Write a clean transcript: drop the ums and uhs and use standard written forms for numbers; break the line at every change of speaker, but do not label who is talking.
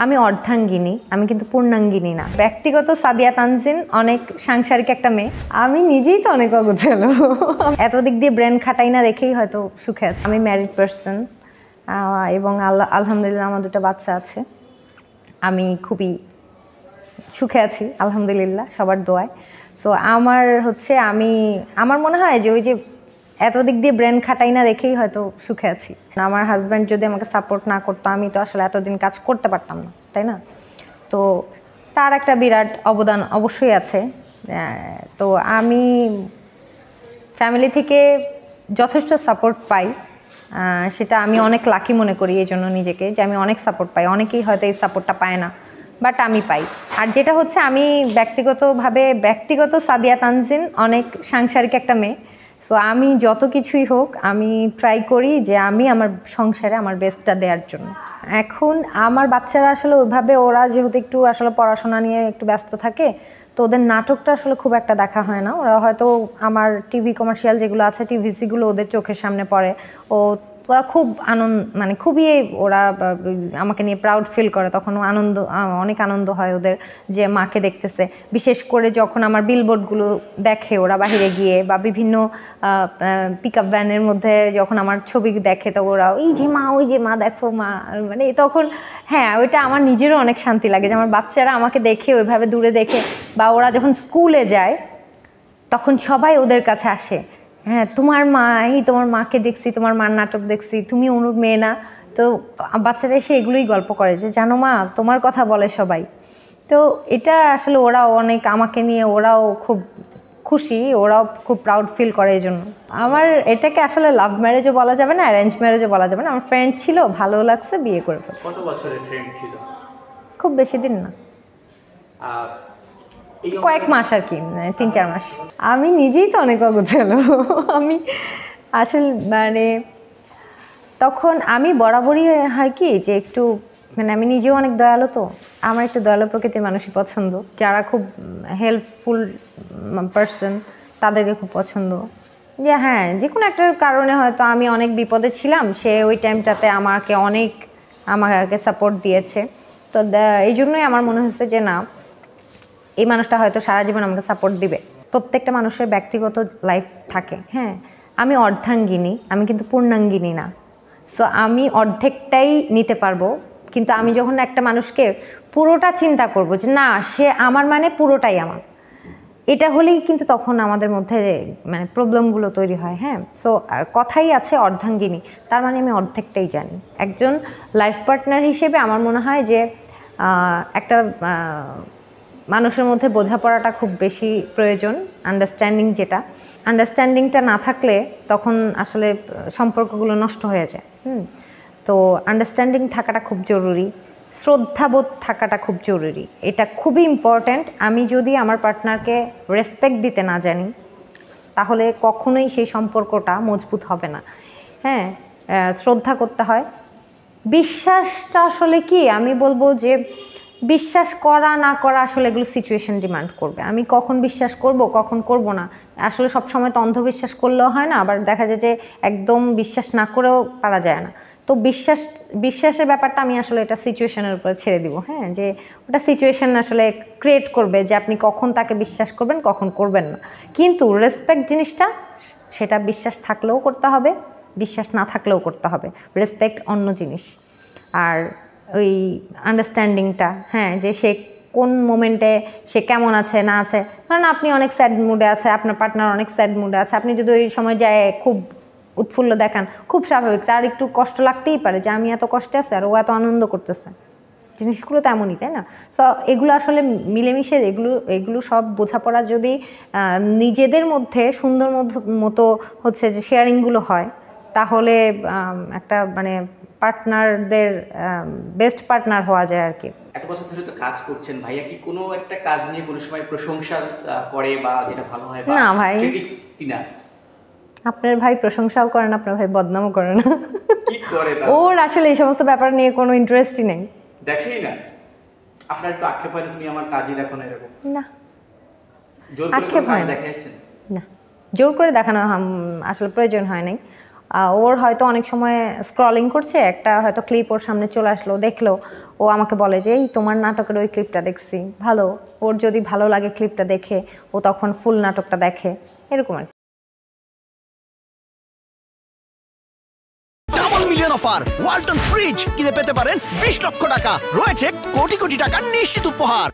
আমি অর্ধাঙ্গিনী, আমি কিন্তু পূর্ণাঙ্গিনী না। ব্যক্তিগত সাদিয়া তানজিন অনেক সাংসারিক একটা মেয়ে, আমি নিজেই তো অনেক অগোছালো। এত দিক দিয়ে ব্রেন খাটাই না দেখেই হয়তো সুখে আছে। আমি ম্যারিড পার্সন এবং আলহামদুলিল্লাহ আমার 2টা বাচ্চা আছে। আমি খুবই সুখে আছি আলহামদুলিল্লাহ, সবার দোয়ায়। সো আমার মনে হয় যে ওই যে এত দিক দিয়ে ব্রেন খাটাই না দেখেই হয়তো সুখে আছি। আমার হাজব্যান্ড যদি আমাকে সাপোর্ট না করতো আমি তো আসলে এতদিন কাজ করতে পারতাম না, তাই না? তো তার একটা বিরাট অবদান অবশ্যই আছে। তো আমি ফ্যামিলি থেকে যথেষ্ট সাপোর্ট পাই, সেটা আমি অনেক লাকি মনে করি এই জন্য নিজেকে, যে আমি অনেক সাপোর্ট পাই। অনেকেই হয়তো এই সাপোর্টটা পায় না, বাট আমি পাই। আর যেটা হচ্ছে, আমি ব্যক্তিগত সাদিয়া তানজিন অনেক সাংসারিক একটা মেয়ে। সো আমি যত কিছুই হোক আমি ট্রাই করি যে আমি আমার সংসারে আমার বেস্টটা দেওয়ার জন্য। এখন আমার বাচ্চারা আসলে ওইভাবে, ওরা যেহেতু একটু আসলে পড়াশোনা নিয়ে একটু ব্যস্ত থাকে, তো ওদের নাটকটা আসলে খুব একটা দেখা হয় না। ওরা হয়তো আমার টিভি কমার্শিয়াল যেগুলো আছে, টিভিসিগুলো ওদের চোখের সামনে পড়ে। ওরা খুব খুবই ওরা আমাকে নিয়ে প্রাউড ফিল করে। তখন অনেক আনন্দ হয় ওদের যে মাকে দেখতেছে। বিশেষ করে যখন আমার বিলবোর্ডগুলো দেখে ওরা বাহিরে গিয়ে, বা বিভিন্ন পিক আপ ভ্যানের মধ্যে যখন আমার ছবি দেখে, তো ওরা ওই যে মা দেখো মা, তখন হ্যাঁ, ওইটা আমার নিজেরও অনেক শান্তি লাগে যে আমার বাচ্চারা আমাকে দেখে ওইভাবে দূরে দেখে। বা ওরা যখন স্কুলে যায় তখন সবাই ওদের কাছে আসে, হ্যাঁ তোমার মাকে দেখছি, তোমার মার নাটক দেখছি, তুমি অনুর মেয়ে না? তো বাচ্চারা এসে এগুলোই গল্প করে যে জানো মা, তোমার কথা বলে সবাই। তো এটা আসলে ওরাও অনেক আমাকে নিয়ে, ওরাও খুব খুশি, ওরাও খুব প্রাউড ফিল করে। এই জন্য আমার এটাকে আসলে লাভ ম্যারেজও বলা যাবে না, অ্যারেঞ্জ ম্যারেজও বলা যাবে না। আমার ফ্রেন্ড ছিল, ভালো লাগছে, বিয়ে করে ফেলছে।
কত বছরের ফ্রেন্ড ছিল?
খুব বেশি দিন না, কয়েক মাস আর কি, 3-4 মাস। আমি নিজেই তো অনেক অগোছালো। আমি আসলে তখন আমি বরাবরই হয় কি যে একটু আমি নিজেও অনেক দয়ালু, তো আমার একটু দয়ালু প্রকৃতির মানুষই পছন্দ। যারা খুব হেল্পফুল পার্সন তাদেরকে খুব পছন্দ। যে হ্যাঁ, যে কোনো একটা কারণে হয়তো আমি অনেক বিপদে ছিলাম, সে ওই টাইমটাতে আমাকে সাপোর্ট দিয়েছে। তো এই জন্যই আমার মনে হয়েছে যে না, এই মানুষটা হয়তো সারা জীবন আমাকে সাপোর্ট দিবে। প্রত্যেকটা মানুষের ব্যক্তিগত লাইফ থাকে। হ্যাঁ, আমি অর্ধাঙ্গিনী, আমি কিন্তু পূর্ণাঙ্গিনী না। সো আমি অর্ধেকটাই নিতে পারবো, কিন্তু আমি যখন একটা মানুষকে পুরোটা চিন্তা করব যে না, সে আমার পুরোটাই আমার, এটা হলেই কিন্তু তখন আমাদের মধ্যে প্রবলেমগুলো তৈরি হয়। হ্যাঁ, সো কথাই আছে অর্ধাঙ্গিনী, তার আমি অর্ধেকটাই জানি। একজন লাইফ পার্টনার হিসেবে আমার মনে হয় যে একটা মানুষের মধ্যে বোঝাপড়াটা খুব বেশি প্রয়োজন। আন্ডারস্ট্যান্ডিংটা না থাকলে তখন আসলে সম্পর্কগুলো নষ্ট হয়ে যায়। তো আন্ডারস্ট্যান্ডিং থাকাটা খুব জরুরি, শ্রদ্ধাবোধ থাকাটা খুব জরুরি, এটা খুবই ইম্পর্ট্যান্ট। আমি যদি আমার পার্টনারকে রেসপেক্ট দিতে না জানি, তাহলে কখনোই সেই সম্পর্কটা মজবুত হবে না। হ্যাঁ, শ্রদ্ধা করতে হয়। বিশ্বাসটা আসলে কি, আমি বলবো যে বিশ্বাস করা না করা আসলে এগুলো সিচুয়েশন ডিমান্ড করবে। আমি কখন বিশ্বাস করব, কখন করব না, আসলে সবসময় তো অন্ধবিশ্বাস করলেও হয় না, আবার দেখা যায় যে একদম বিশ্বাস না করেও পারা যায় না। তো বিশ্বাসের ব্যাপারটা আমি আসলে এটা সিচুয়েশনের উপরে ছেড়ে দিব। হ্যাঁ, যে ওটা সিচুয়েশন আসলে ক্রিয়েট করবে যে আপনি কখন তাকে বিশ্বাস করবেন, কখন করবেন না। কিন্তু রেসপেক্ট জিনিসটা, সেটা বিশ্বাস থাকলেও করতে হবে, বিশ্বাস না থাকলেও করতে হবে। রেসপেক্ট অন্য জিনিস। আর ওই আন্ডারস্ট্যান্ডিংটা, হ্যাঁ, যে সে কোন মোমেন্টে সে কেমন আছে না আছে। কারণ আপনি অনেক স্যাড মুডে আছে, আপনার পার্টনার অনেক স্যাড মুডে আছে, আপনি যদি ওই সময় যায় খুব উৎফুল্ল দেখান, খুব স্বাভাবিক, তার একটু কষ্ট লাগতেই পারে যে আমি এত কষ্টে আছি আর ও এত আনন্দ করতেছে। জিনিসগুলো তো এমনই, তাই না? সো এগুলো আসলে মিলেমিশে, এগুলো সব বোঝাপড়া যদি নিজেদের মধ্যে সুন্দর মতো হচ্ছে যে শেয়ারিংগুলো হয়, তাহলে একটা পার্টনারদের বেস্ট পার্টনার হওয়া যায় আর কি।
এত বছর ধরে তো কাজ করছেন, ভাইয়া কি কোনো একটা কাজ নিয়ে কোনো সময় প্রশংসা করে, বা যেটা ভালো হয়, বা
না ভাই,
ক্রিটিক্স কিনা?
আপনার ভাই প্রশংসাও করে না, আপনার ভাই বদনামও করে না।
কি করে?
ওর আসলে এই সমস্ত ব্যাপার নিয়ে কোনো ইন্টারেস্টই নেই।
দেখেই না? আপনার একটু আক্ষেপ হয় না তুমি আমার কাজই দেখো না, এরকম?
না,
জোর করে কাজ দেখাচ্ছেন?
না, জোর করে দেখানো আসলে প্রয়োজন হয় নাই। ওর হয়তো অনেক সময় স্ক্রলিং করছে, একটা হয়তো ক্লিপ ওর সামনে চলে আসলো, দেখলো, ও আমাকে বলে যে এই তোমার নাটকের ওই ক্লিপটা দেখছি, ভালো। ওর যদি ভালো লাগে ক্লিপটা দেখে ও তখন ফুল নাটকটা দেখে, এরকম আর কি।
Double million offer Walton fridge কিনে পেতে পারেন 20 লক্ষ টাকা, রয়েছে কোটি কোটি টাকার নিশ্চিত উপহার।